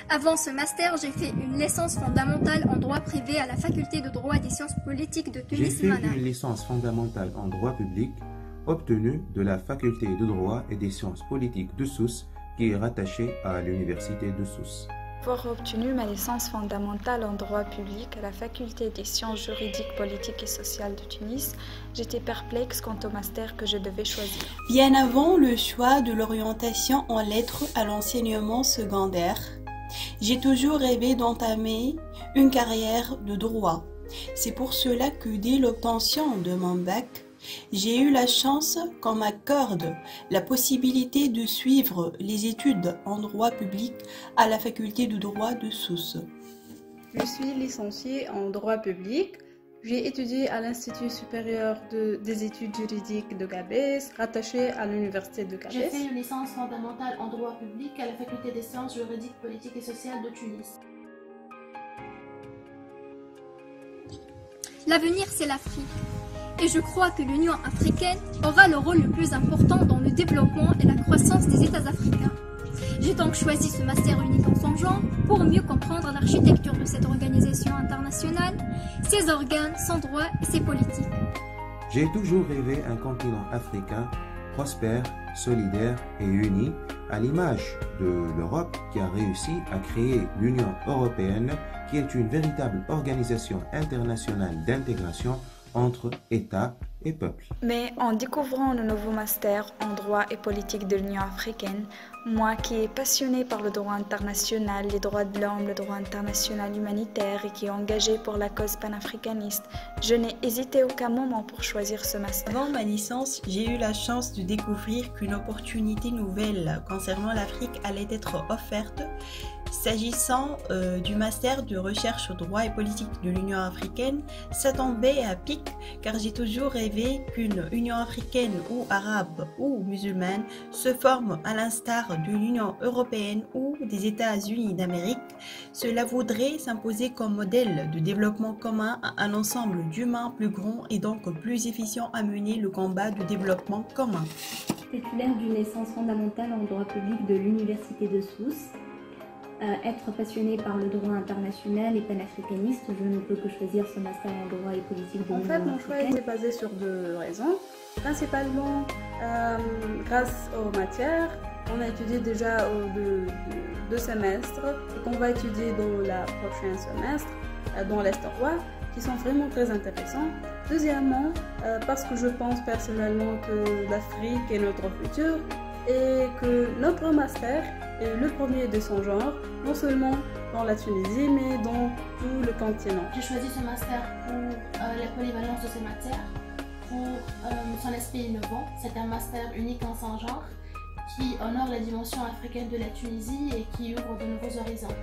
Avant ce master, j'ai fait une licence fondamentale en droit privé à la faculté de droit et des sciences politiques de J'ai Tunis. fait une licence fondamentale en droit public obtenue de la faculté de droit et des sciences politiques de Sousse, qui est rattachée à l'université de Sousse. Avoir obtenu ma licence fondamentale en droit public à la faculté des sciences juridiques, politiques et sociales de Tunis, j'étais perplexe quant au master que je devais choisir. Bien avant le choix de l'orientation en lettres à l'enseignement secondaire, j'ai toujours rêvé d'entamer une carrière de droit. C'est pour cela que dès l'obtention de mon bac, j'ai eu la chance qu'on m'accorde la possibilité de suivre les études en droit public à la faculté de droit de Sousse. Je suis licenciée en droit public. J'ai étudié à l'Institut supérieur des études juridiques de Gabès, rattaché à l'université de Gabès. J'ai fait une licence fondamentale en droit public à la faculté des sciences juridiques, politiques et sociales de Tunis. L'avenir, c'est l'Afrique. Et je crois que l'Union africaine aura le rôle le plus important dans le développement et la croissance des États africains. J'ai donc choisi ce master unique en son genre pour mieux comprendre l'architecture de cette organisation internationale, ses organes, son droit et ses politiques. J'ai toujours rêvé un continent africain prospère, solidaire et uni, à l'image de l'Europe qui a réussi à créer l'Union européenne, qui est une véritable organisation internationale d'intégration entre États et peuples. Mais en découvrant le nouveau master en droit et politique de l'Union africaine, moi qui est passionnée par le droit international, les droits de l'homme, le droit international humanitaire et qui est engagée pour la cause panafricaniste, je n'ai hésité aucun moment pour choisir ce master. Avant ma licence, j'ai eu la chance de découvrir qu'une opportunité nouvelle concernant l'Afrique allait être offerte. S'agissant du master de recherche au droit et politique de l'Union africaine, ça tombait à pic car j'ai toujours rêvé qu'une Union africaine ou arabe ou musulmane se forme à l'instar de l'Union européenne ou des États-Unis d'Amérique. Cela voudrait s'imposer comme modèle de développement commun à un ensemble d'humains plus grand et donc plus efficient à mener le combat de développement commun. Titulaire d'une licence fondamentale en droit public de l'université de Sousse. Être passionné par le droit international et panafricaniste, je ne peux que choisir ce master en droit et politique de l'Union africaine. Mon choix était basé sur deux raisons. Principalement, grâce aux matières, on a étudié déjà deux semestres et qu'on va étudier dans la prochaine semestre, dans l'Est-Roi, qui sont vraiment très intéressants. Deuxièmement, parce que je pense personnellement que l'Afrique est notre futur et que notre master est le premier de son genre, non seulement dans la Tunisie, mais dans tout le continent. J'ai choisi ce master pour la polyvalence de ces matières, pour son aspect innovant. C'est un master unique en son genre qui honore la dimension africaine de la Tunisie et qui ouvre de nouveaux horizons.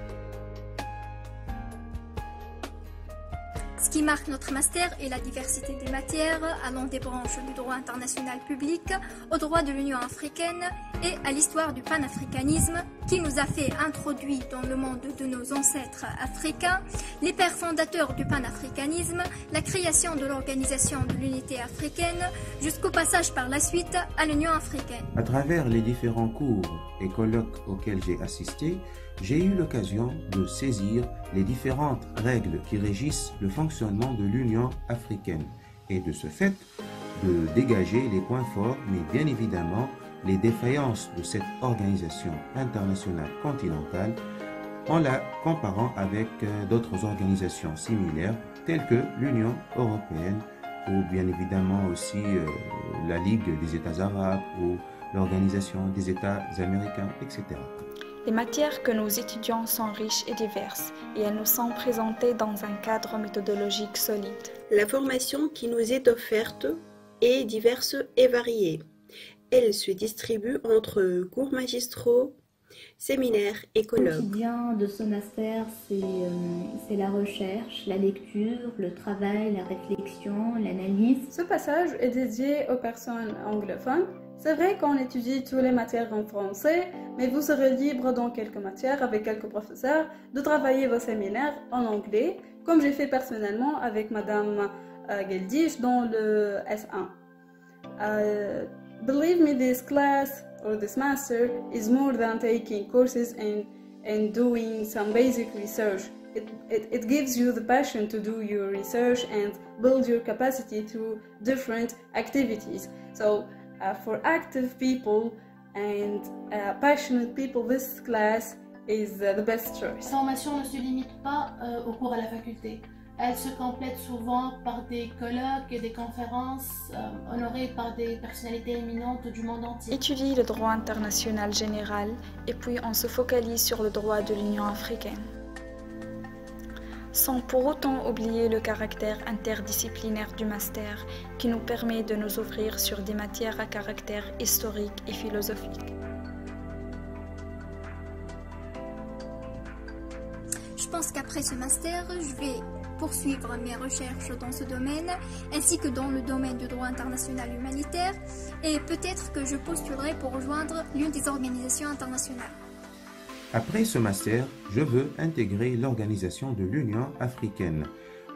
Ce qui marque notre master est la diversité des matières, allant des branches du droit international public au droit de l'Union africaine et à l'histoire du panafricanisme qui nous a fait introduire dans le monde de nos ancêtres africains, les pères fondateurs du panafricanisme, la création de l'Organisation de l'Unité africaine, jusqu'au passage par la suite à l'Union africaine. À travers les différents cours et colloques auxquels j'ai assisté, j'ai eu l'occasion de saisir les différentes règles qui régissent le fonctionnement de l'Union africaine et de ce fait de dégager les points forts mais bien évidemment les défaillances de cette organisation internationale continentale en la comparant avec d'autres organisations similaires telles que l'Union européenne ou bien évidemment aussi la Ligue des États arabes ou l'Organisation des États américains, etc. Les matières que nous étudions sont riches et diverses et elles nous sont présentées dans un cadre méthodologique solide. La formation qui nous est offerte est diverse et variée. Elle se distribue entre cours magistraux, séminaires et colloques. Le quotidien de ce master, c'est la recherche, la lecture, le travail, la réflexion, l'analyse. Ce passage est dédié aux personnes anglophones. C'est vrai qu'on étudie toutes les matières en français, mais vous serez libre dans quelques matières avec quelques professeurs de travailler vos séminaires en anglais, comme j'ai fait personnellement avec Madame Geldish dans le S1. Believe me, this class or this master is more than taking courses in and doing some basic research. It gives you the passion to do your research and build your capacity through different activities. So for active people and passionate people, this class is the best choice. La formation ne se limite pas au cours à la faculté. Elle se complète souvent par des colloques et des conférences honorées par des personnalités éminentes du monde entier. Étudie le droit international général et puis on se focalise sur le droit de l'Union africaine. Sans pour autant oublier le caractère interdisciplinaire du master qui nous permet de nous ouvrir sur des matières à caractère historique et philosophique. Je pense qu'après ce master, je vais poursuivre mes recherches dans ce domaine, ainsi que dans le domaine du droit international humanitaire, et peut-être que je postulerai pour rejoindre l'une des organisations internationales. Après ce master, je veux intégrer l'organisation de l'Union africaine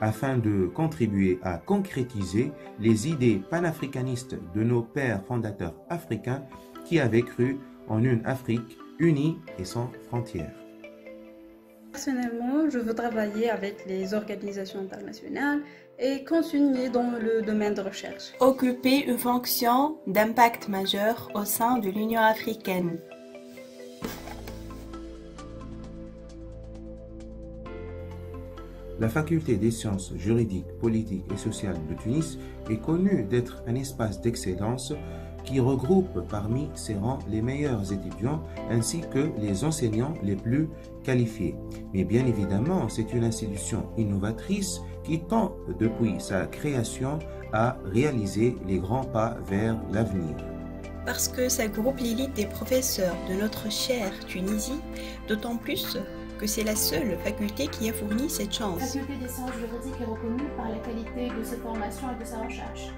afin de contribuer à concrétiser les idées panafricanistes de nos pères fondateurs africains qui avaient cru en une Afrique unie et sans frontières. Personnellement, je veux travailler avec les organisations internationales et continuer dans le domaine de recherche. Occuper une fonction d'impact majeur au sein de l'Union africaine. La faculté des sciences juridiques, politiques et sociales de Tunis est connue d'être un espace d'excellence qui regroupe parmi ses rangs les meilleurs étudiants ainsi que les enseignants les plus qualifiés. Mais bien évidemment, c'est une institution innovatrice qui tend depuis sa création à réaliser les grands pas vers l'avenir. Parce que ça groupe l'élite des professeurs de notre chère Tunisie, d'autant plus que c'est la seule faculté qui a fourni cette chance. La faculté des sciences juridiques est reconnue par la qualité de ses formations et de sa recherche.